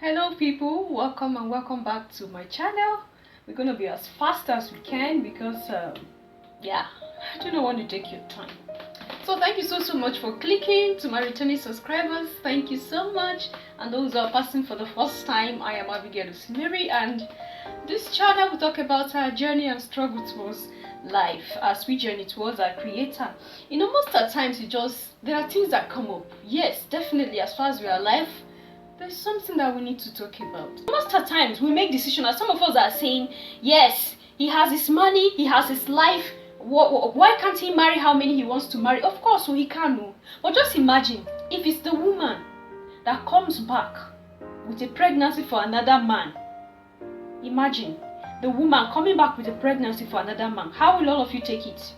Hello people, welcome and welcome back to my channel. We're going to be as fast as we can because I do not want to take your time. So thank you so much for clicking. To my returning subscribers, thank you so much. And those who are passing for the first time, I am Abigail Osineri, and this channel will talk about our journey and struggle towards life as we journey towards our creator. Most of the times there are things that come up. Yes, definitely, as far as we are alive, there's something that we need to talk about. Most of the times we make decisions, and some of us are saying, yes, he has his money, he has his life, why can't he marry how many he wants to marry? Of course, so he can. No. But just imagine if it's the woman that comes back with a pregnancy for another man. Imagine the woman coming back with a pregnancy for another man. How will all of you take it?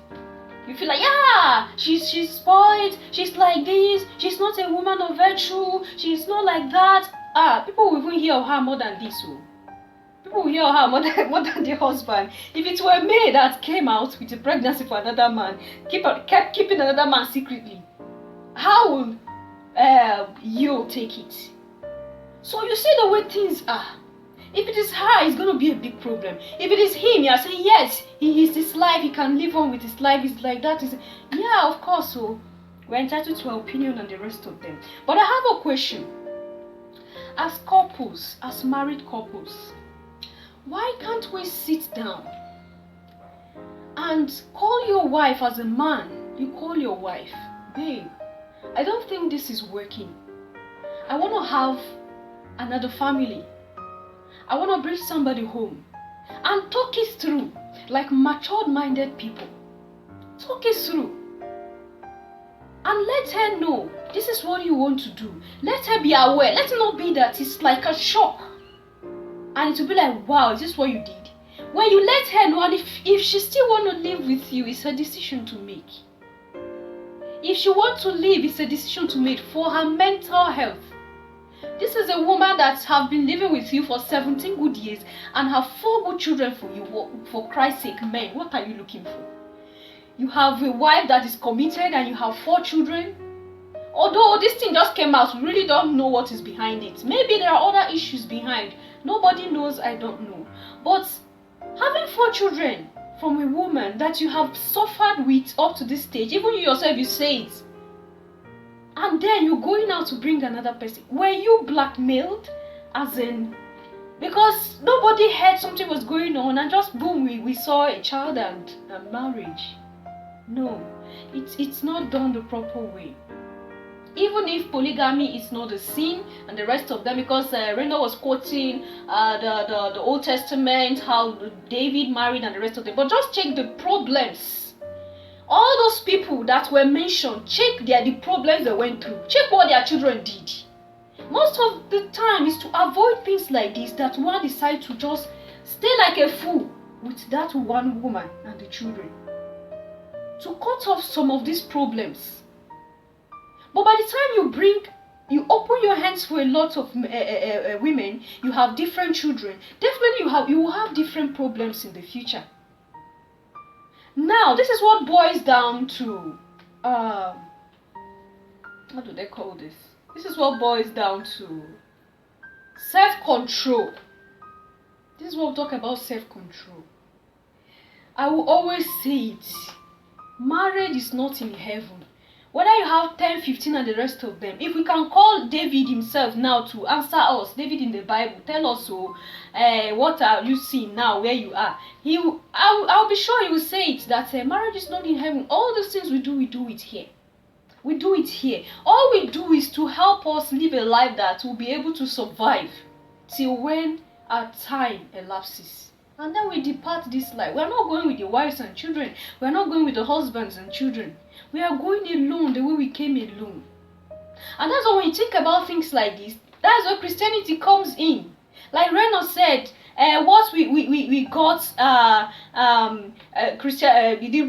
You feel like, yeah, she's spoiled, she's like this, she's not a woman of virtue, she's not like that. People will even hear of her more than this. So. People will hear of her more than the husband. If it were me that came out with a pregnancy for another man, kept keeping another man secretly, how will you take it? So you see the way things are. If it is her, it's going to be a big problem. If it is him, you are saying, yes, he is his life, he can live on with his life, it's like that. Yeah, of course, so we're entitled to our opinion and the rest of them. But I have a question. As couples, as married couples, why can't we sit down and call your wife as a man? You call your wife, babe, I don't think this is working. I want to have another family. I want to bring somebody home and talk it through like matured-minded people. Talk it through and let her know this is what you want to do. Let her be aware. Let it not be that it's like a shock and it will be like, wow, is this what you did? When you let her know, and if she still want to live with you, it's a decision to make. If she wants to live, it's a decision to make for her mental health. This is a woman that have been living with you for 17 good years and have 4 good children for you. For Christ's sake, men, what are you looking for? You have a wife that is committed and you have 4 children. Although this thing just came out, we really don't know what is behind it. Maybe there are other issues behind. Nobody knows, I don't know. But having 4 children from a woman that you have suffered with up to this stage, even you yourself, you say it, and then you're going out to bring another person. Were you blackmailed? As in, because nobody heard something was going on and just boom, we saw a child and a marriage. No, it's not done the proper way. Even if polygamy is not a sin and the rest of them, because Renda was quoting the Old Testament, how David married and the rest of them. But just check the problems. All those people that were mentioned, check the problems they went through. Check what their children did. Most of the time is to avoid things like this that one decides to just stay like a fool with that one woman and the children. To cut off some of these problems. But by the time you open your hands for a lot of women, you have different children. Definitely you will have different problems in the future. Now, this is what boils down to, what do they call this? This is what boils down to self-control. This is what we talk about, self-control. I will always say it. Marriage is not in heaven. Whether you have 10, 15 and the rest of them, if we can call David himself now to answer us, David in the Bible, tell us what are you seeing now where you are, I'll be sure he will say it, that marriage is not in heaven. All those things we do it here. We do it here. All we do is to help us live a life that will be able to survive till when our time elapses. And then we depart this life. We are not going with the wives and children. We are not going with the husbands and children. We are going alone the way we came alone. And that's why when you think about things like this, that's where Christianity comes in. Like Reno said, what we got, the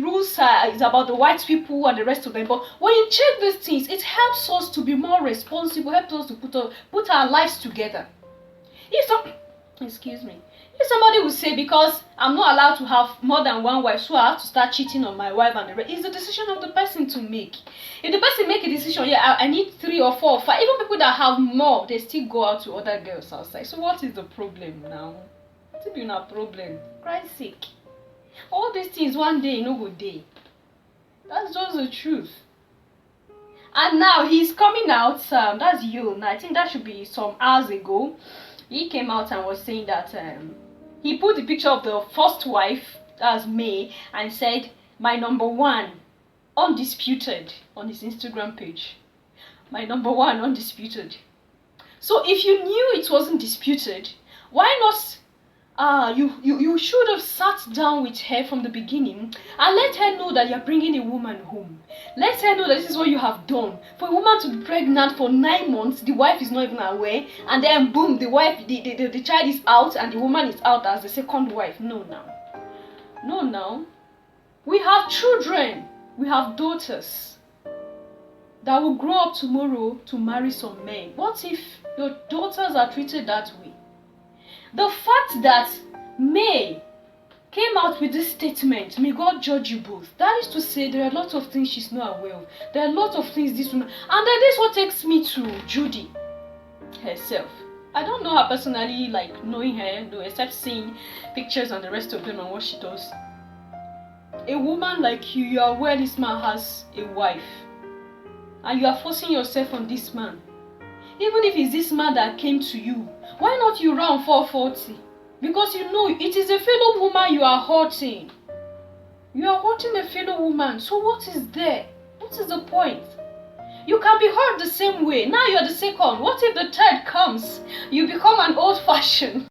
rules is about the white people and the rest of them. But when you check these things, it helps us to be more responsible, helps us to put our lives together. Excuse me. If somebody will say, because I'm not allowed to have more than one wife, so I have to start cheating on my wife and the rest, it's the decision of the person to make. If the person make a decision, yeah, I need 3 or 4 or 5, even people that have more, they still go out to other girls outside. So what is the problem now? It's been a problem. Christ's sake. All these things one day, no good day. That's just the truth. And now he's coming out, that's you. I think that should be some hours ago. He came out and was saying that he put the picture of the first wife, as May, and said, my number one, undisputed, on his Instagram page. My number one, undisputed. So if you knew it wasn't disputed, why not you should have sat down with her from the beginning and let her know that you're bringing a woman home. Let her know that this is what you have done. For a woman to be pregnant for 9 months, the wife is not even aware, and then boom, the wife, the child is out and the woman is out as the second wife. No now. We have children, we have daughters that will grow up tomorrow to marry some men. What if your daughters are treated that way? The fact that May came out with this statement, may God judge you both. That is to say, there are a lot of things she's not aware of. There are a lot of things this woman... And then this is what takes me to Judy herself. I don't know her personally, like knowing her, though, except seeing pictures and the rest of them and what she does. A woman like you are aware this man has a wife. And you are forcing yourself on this man. Even if it's this man that came to you, why not you run 440? Because you know it is a fellow woman you are hurting. You are hurting a fellow woman. So what is there? What is the point? You can be hurt the same way. Now you are the second. What if the third comes? You become an old-fashioned.